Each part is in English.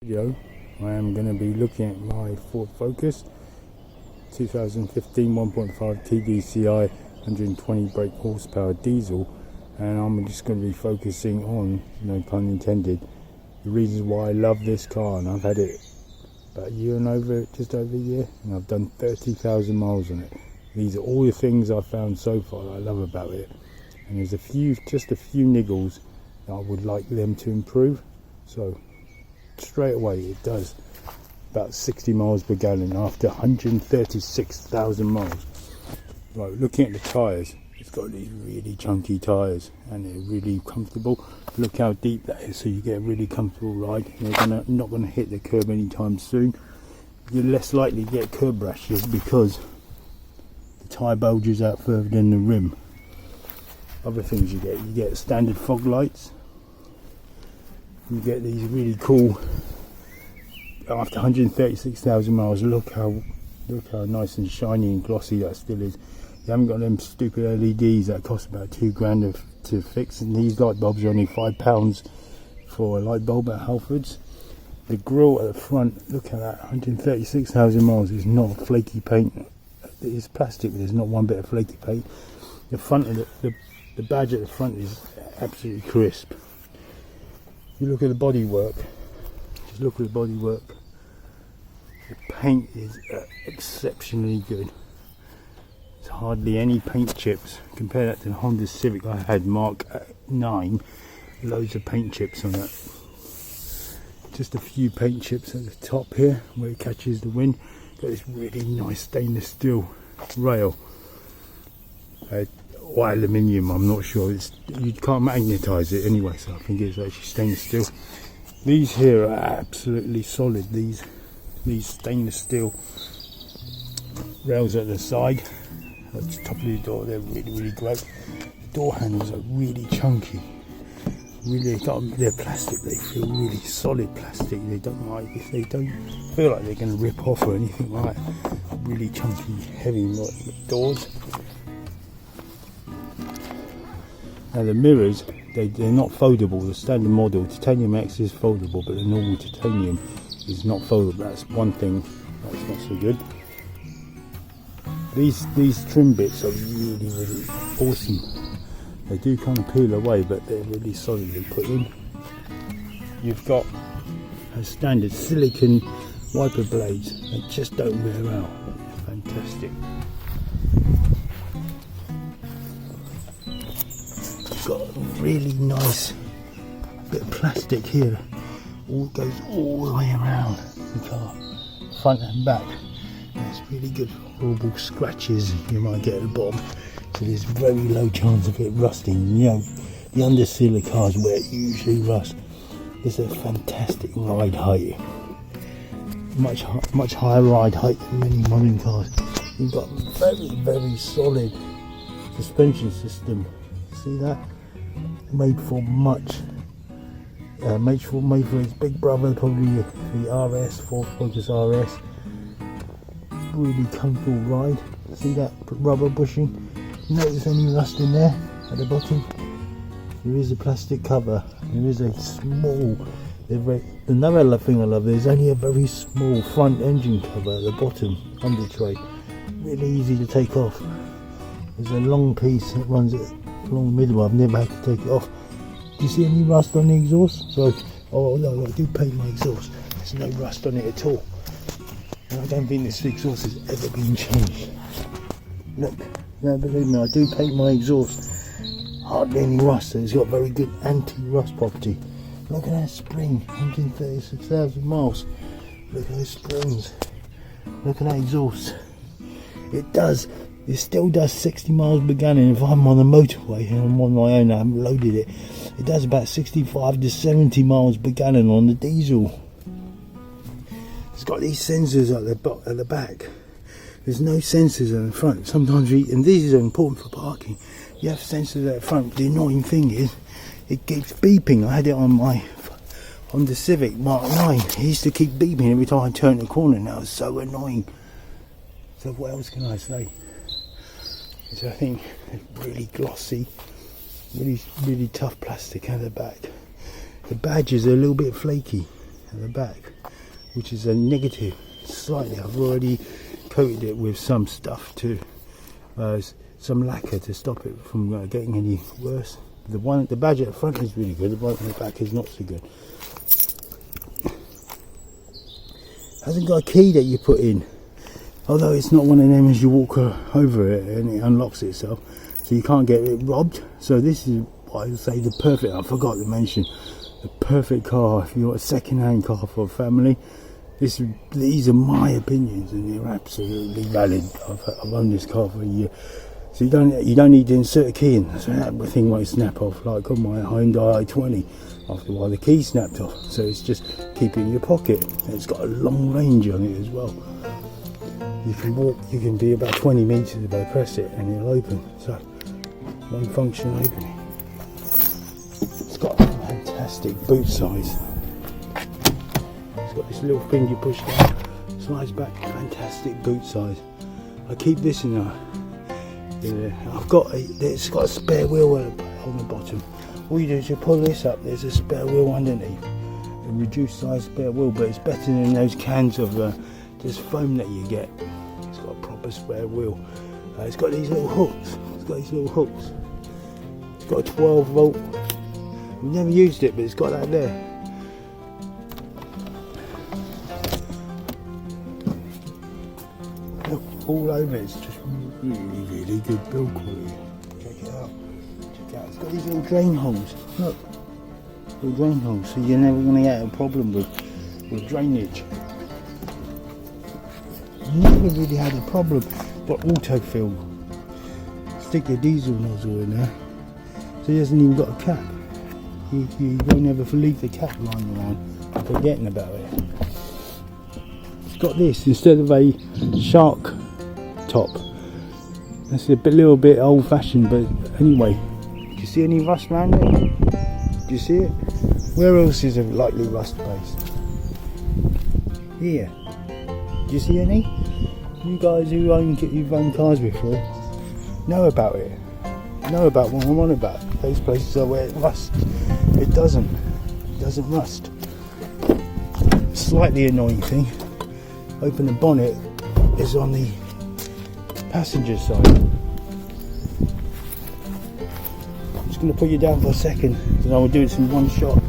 Video, I am going to be looking at my Ford Focus 2015 1.5 TDCi 120 brake horsepower diesel, and I'm just going to be focusing on, no pun intended, the reasons why I love this car. And I've had it about a year and just over a year, and I've done 30,000 miles on it. These are all the things I've found so far that I love about it, and there's just a few niggles that I would like them to improve. So straight away it does about 60 miles per gallon after 136,000 miles. Right, looking at the tyres, it's got these really chunky tyres and they're really comfortable. Look how deep that is, so you get a really comfortable ride. You're not going to hit the curb anytime soon. You're less likely to get curb rashes because the tyre bulges out further than the rim. Other things you get standard fog lights. You get these really cool, after 136,000 miles, look how nice and shiny and glossy that still is. You haven't got them stupid LEDs that cost about £2 to fix, and these light bulbs are only £5 for a light bulb at Halfords. The grille at the front, look at that, 136,000 miles, is not flaky paint. It's plastic, but there's not one bit of flaky paint. The front of the badge at the front is absolutely crisp. You look at the bodywork, just look at the bodywork. The paint is exceptionally good. There's hardly any paint chips. Compare that to the Honda Civic I had Mark 9, loads of paint chips on that. Just a few paint chips at the top here where it catches the wind. Got this really nice stainless steel rail. Or aluminium, I'm not sure. You can't magnetize it anyway, so I think it's actually stainless steel. These here are absolutely solid. These stainless steel rails at the side, at the top of the door, they're really great. The door handles are really chunky. They're plastic. They feel really solid plastic. They don't feel like they're going to rip off or anything like that. Really chunky, heavy doors. Now the mirrors, they're not foldable. The standard model Titanium X is foldable, but the normal titanium is not foldable. That's one thing that's not so good. These trim bits are really awesome. They do kind of peel away, but they're really solidly put in. You've got a standard silicone wiper blades. They just don't wear out. Fantastic. Got a really nice bit of plastic here. Goes all the way around the car, front and back. And it's really good for horrible scratches you might get at the bottom. So there's very low chance of it rusting. You know, the underseal of cars where it usually rusts. It's a fantastic ride height. Much higher ride height than many modern cars. You've got very solid suspension system. See that? Made for its big brother, probably the RS, Ford Focus RS. Really comfortable ride. See that rubber bushing? Notice any rust in there at the bottom? There is a plastic cover. There is a small. Another thing I love, there's only a very small front engine cover at the bottom under tray. Really easy to take off. There's a long piece that runs it along the middle. I've never had to take it off. Do you see any rust on the exhaust? So, oh no, I do paint my exhaust. There's no rust on it at all. And I don't think this exhaust has ever been changed. Look, no, believe me, I do paint my exhaust. Hardly any rust. It's got very good anti-rust property. Look at that spring, 136,000 miles. Look at those springs. Look at that exhaust. It still does 60 miles per gallon. If I'm on the motorway and I'm on my own, I haven't loaded it, it does about 65 to 70 miles per gallon on the diesel. It's got these sensors at the back. There's no sensors at the front. Sometimes and these are important for parking. You have sensors at the front. The annoying thing is, it keeps beeping. I had it on my Honda Civic Mark 9. It used to keep beeping every time I turned the corner. Now it's so annoying. So what else can I say? So I think it's really glossy, really tough plastic at the back. The badges are a little bit flaky at the back, which is a negative slightly. I've already coated it with some stuff to some lacquer to stop it from getting any worse. The badge at the front is really good, the one at the back is not so good. Hasn't got a key that you put in, although it's not one of them as you walk over it and it unlocks itself, so you can't get it robbed. So this is what I would say the perfect, I forgot to mention, the perfect car if you want a second-hand car for a family. These are my opinions and they're absolutely valid. I've owned this car for a year, so you don't need to insert a key in, so that thing won't snap off like on my Hyundai i20. After a while the key snapped off, so it's just keep it in your pocket. And it's got a long range on it as well. You can walk, you can be about 20 metres if I press it and it'll open. So one function opening. It's got a fantastic boot size. It's got this little thing you push down, slides back, fantastic boot size. I keep this in there. It's got a spare wheel on the bottom. All you do is you pull this up, there's a spare wheel underneath, a reduced size spare wheel, but it's better than those cans of just foam that you get. It's got a proper spare wheel. It's got these little hooks. It's got a 12 volt. I've never used it, but it's got that there. Look, all over it's just really good build quality. Check it out. It's got these little drain holes. Look, little drain holes, so you're never going to get a problem with drainage. Never really had a problem. Got autofill. Stick your diesel nozzle in there, so he hasn't even got a cap. You won't ever leave the cap lying around forgetting about it. It's got this instead of a shark top. That's a little bit old-fashioned, but anyway. Do you see any rust around it? Do you see it? Where else is a likely rust base? Here. Do you see any? You guys you've owned cars before know about it. Know about what I'm on about. Those places are where it rusts. It doesn't rust. Slightly annoying thing. Open the bonnet is on the passenger side. I'm just going to put you down for a second because I will do this in one shot.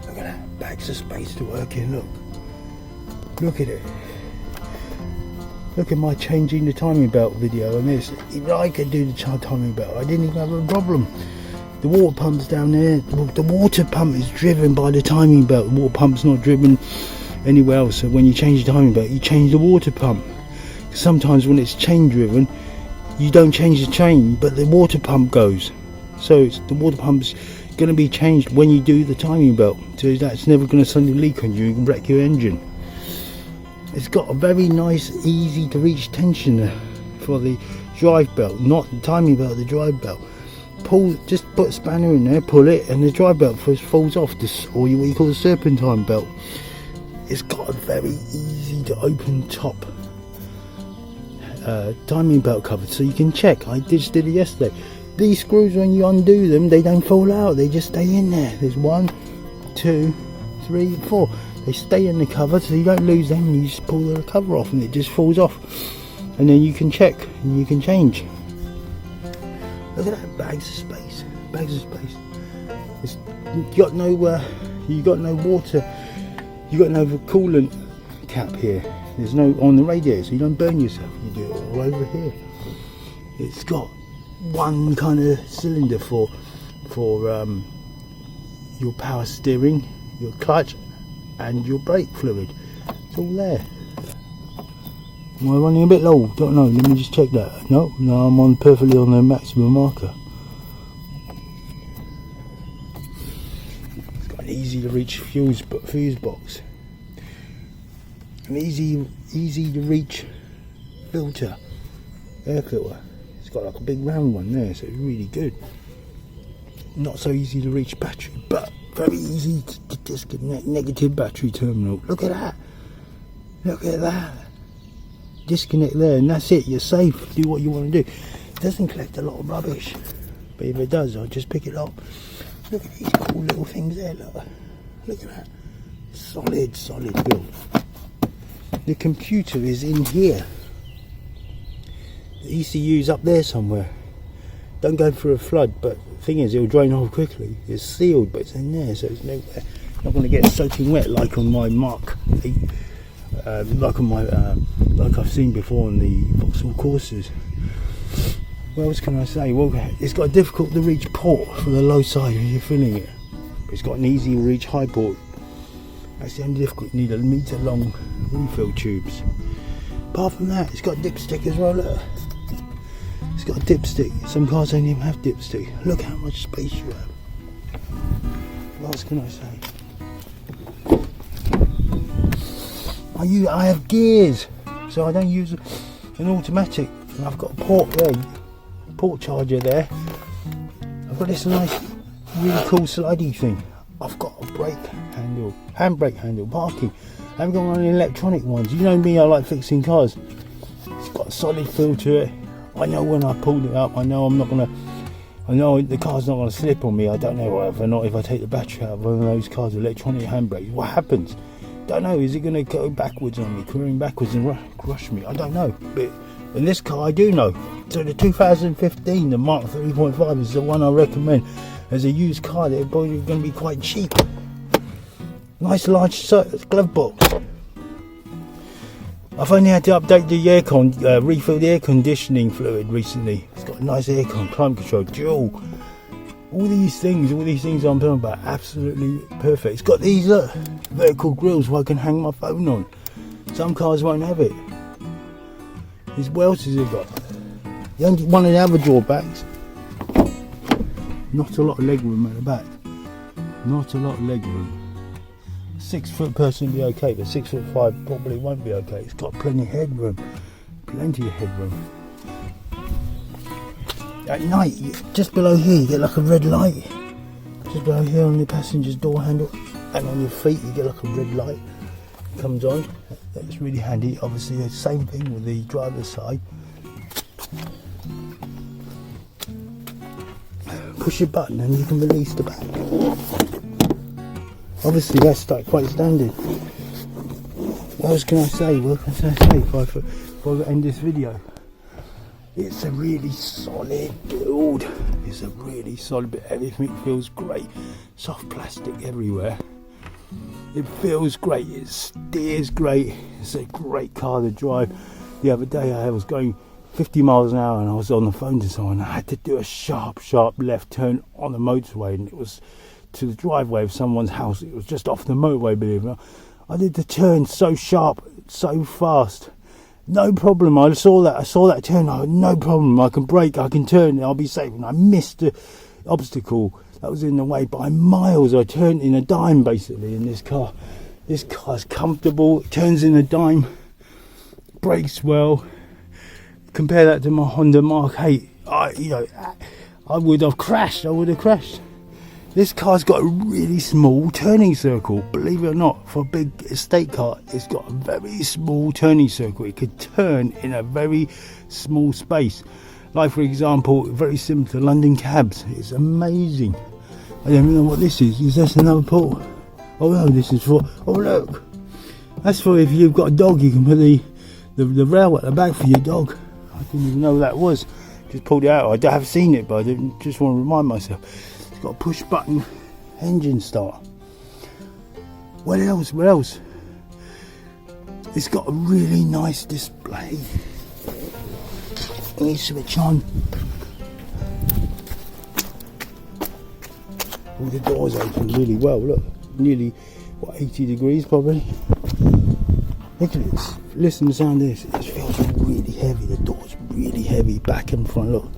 Look at that, bags of space to work in. Look at it. Look at my changing the timing belt video on this. I could do the timing belt. I didn't even have a problem. The water pump's down there. The water pump is driven by the timing belt. The water pump's not driven anywhere else. So when you change the timing belt, you change the water pump. Sometimes when it's chain driven, you don't change the chain, but the water pump goes. So the water pump's going to be changed when you do the timing belt. So that's never going to suddenly leak on you and wreck your engine. It's got a very nice, easy to reach tensioner for the drive belt, not the timing belt, the drive belt. Just put a spanner in there, pull it, and the drive belt falls off, or what you call the serpentine belt. It's got a very easy to open top timing belt cover, so you can check. I just did it yesterday. These screws, when you undo them, they don't fall out, they just stay in there. There's 1, 2, 3, 4. They stay in the cover, so you don't lose them. You just pull the cover off and it just falls off, and then you can check and you can change. Look at that, bags of space. You got no water, you got no coolant cap here. There's no on the radiator, so you don't burn yourself. You do it all over here. It's got one kind of cylinder for your power steering, your clutch, and your brake fluid. It's all there. Am I running a bit low? Don't know. Let me just check that. No, I'm perfectly on the maximum marker. It's got an easy to reach fuse box. An easy to reach filter, air filter. It's got like a big round one there, so it's really good. Not so easy to reach battery, but very easy to disconnect negative battery terminal. Look at that. disconnect there, and that's it. You're safe. Do what you want to do. It doesn't collect a lot of rubbish, but if it does, I'll just pick it up. Look at these cool little things there. Look at that. Solid build. The computer is in here. The ECU's up there somewhere. Don't go through a flood, but the thing is, it'll drain off quickly. It's sealed, but it's in there, so it's nowhere. Not going to get soaking wet like on my Mark 8, like I've seen before on the Vauxhall courses. What else can I say? Well, it's got a difficult to reach port for the low side when you're filling it, but it's got an easy to reach high port. That's the only difficulty. You need a metre long refill tubes. Apart from that, it's got dipstick as well. Look. It's got a dipstick. Some cars don't even have dipstick. Look how much space you have. What else can I say? I have gears, so I don't use an automatic. And I've got a port there, port charger there. I've got this nice, really cool slidey thing. I've got a brake handle, handbrake handle, parking. I haven't got one of the electronic ones. You know me, I like fixing cars. It's got a solid feel to it. I know when I pulled it up, I know the car's not gonna slip on me. I don't know whether or not if I take the battery out of one of those cars, electronic handbrakes, what happens? Don't know. Is it gonna go backwards on me, careering backwards and crush me? I don't know. But in this car, I do know. So the 2015, the Mark 3.5 is the one I recommend as a used car. They're probably going to be quite cheap. Nice large glove box. I've only had to update the refill the air conditioning fluid recently. It's got a nice aircon, climate control, dual. All these things I'm talking about, absolutely perfect. It's got these vertical grills where I can hang my phone on. Some cars won't have it. What else has it got? The only one of the other drawbacks, not a lot of legroom at the back. Not a lot of legroom. 6 foot person will be okay, but 6'5" probably won't be okay. It's got plenty of headroom. Plenty of headroom. At night, just below here, you get like a red light. Just below here on the passenger's door handle, and on your feet, you get like a red light. It comes on. That's really handy. Obviously, the same thing with the driver's side. Push a button and you can release the back. Obviously, that's like quite standard. What else can I say? What can I say if I end this video? It's a really solid build. It's a really solid build. Everything feels great. Soft plastic everywhere. It feels great. It steers great. It's a great car to drive. The other day I was going 50 miles an hour and I was on the phone to someone. I had to do a sharp left turn on the motorway, and it was to the driveway of someone's house. It was just off the motorway, believe it or not. I did the turn so sharp, so fast. No problem. I saw that turn. I had no problem. I can brake, I can turn, I'll be safe. And I missed the obstacle that was in the way by miles. I turned in a dime basically in this car. This car's comfortable. It turns in a dime. Brakes well. Compare that to my Honda Mark 8. I would have crashed. This car's got a really small turning circle. Believe it or not, for a big estate car, it's got a very small turning circle. It could turn in a very small space. Like, for example, very similar to London cabs. It's amazing. I don't even know what this is. Is this another port? Oh no, this is for... Oh look! That's for if you've got a dog, you can put the rail at the back for your dog. I didn't even know what that was. Just pulled it out. I have seen it, but I didn't, just want to remind myself. It's got a push button engine start. What else? It's got a really nice display. Let me switch on. All the doors open really well. Look, nearly 80 degrees probably. Look at this. Listen to the sound of this. It feels really heavy. The door's really heavy, back and front. Look.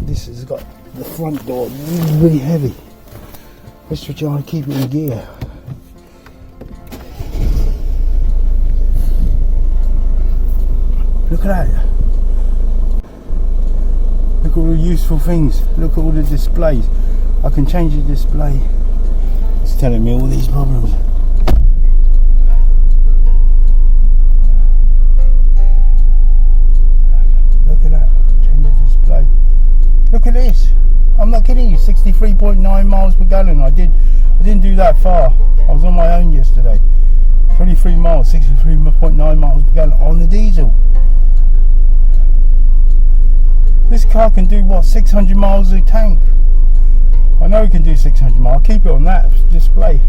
This has got the front door really heavy. Let's switch on and keep it in gear. Look at that. Look at all the useful things. Look at all the displays. I can change the display. It's telling me all these problems. 63.9 miles per gallon. I didn't do that far. I was on my own yesterday. 23 miles, 63.9 miles per gallon on the diesel. This car can do what, 600 miles a tank. I know it can do 600 miles. I'll keep it on that display.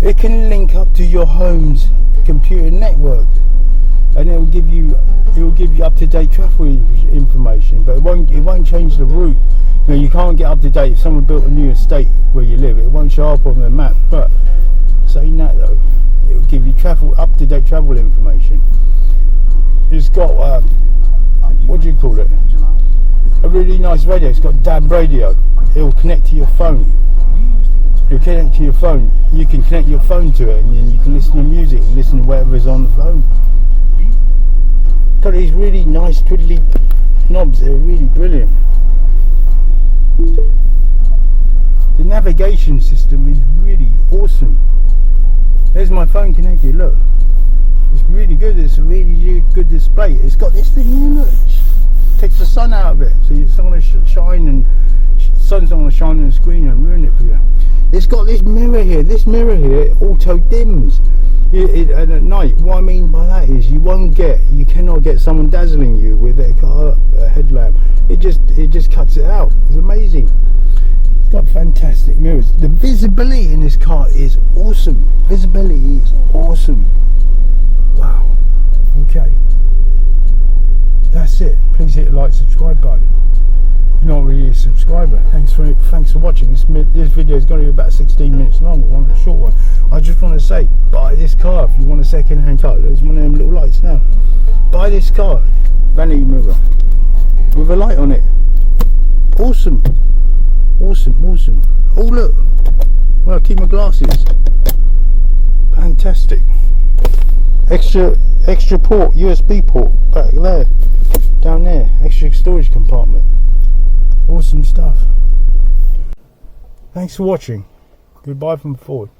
It can link up to your home's computer network, and it will give you up-to-date travel information, but it won't change the route. You know, you can't get up to date if someone built a new estate where you live. It won't show up on the map. But saying that though, it will give you up-to-date travel information. It's got what do you call it? A really nice radio. It's got DAB radio. It will connect to your phone. You connect to your phone. You can connect your phone to it, and then you can listen to music and listen to whatever's on the phone. Got these really nice twiddly knobs. They're really brilliant. The navigation system is really awesome. There's my phone connected. Look, it's really good. It's a really good display. It's got this thing here. Look, takes the sun out of it, so it's not going to shine, and the sun's not going to shine on the screen and ruin it for you. It's got this mirror here. This mirror here auto dims. And at night, what I mean by that is you cannot get someone dazzling you with their car headlamp. It just cuts it out. It's amazing. It's got fantastic mirrors. The visibility in this car is awesome. Visibility is awesome. Wow. Okay. That's it. Please hit the like, subscribe button. If you're not really a subscriber, thanks for watching. This video is going to be about 16 minutes long, a short one. I just want to say, buy this car if you want a second-hand car. There's one of them little lights now. Buy this car, vanity mirror, with a light on it. Awesome, awesome, awesome. Oh look, well, I keep my glasses. Fantastic. Extra port, USB port back there, down there. Extra storage compartment. Awesome stuff. Thanks for watching. Goodbye from Ford.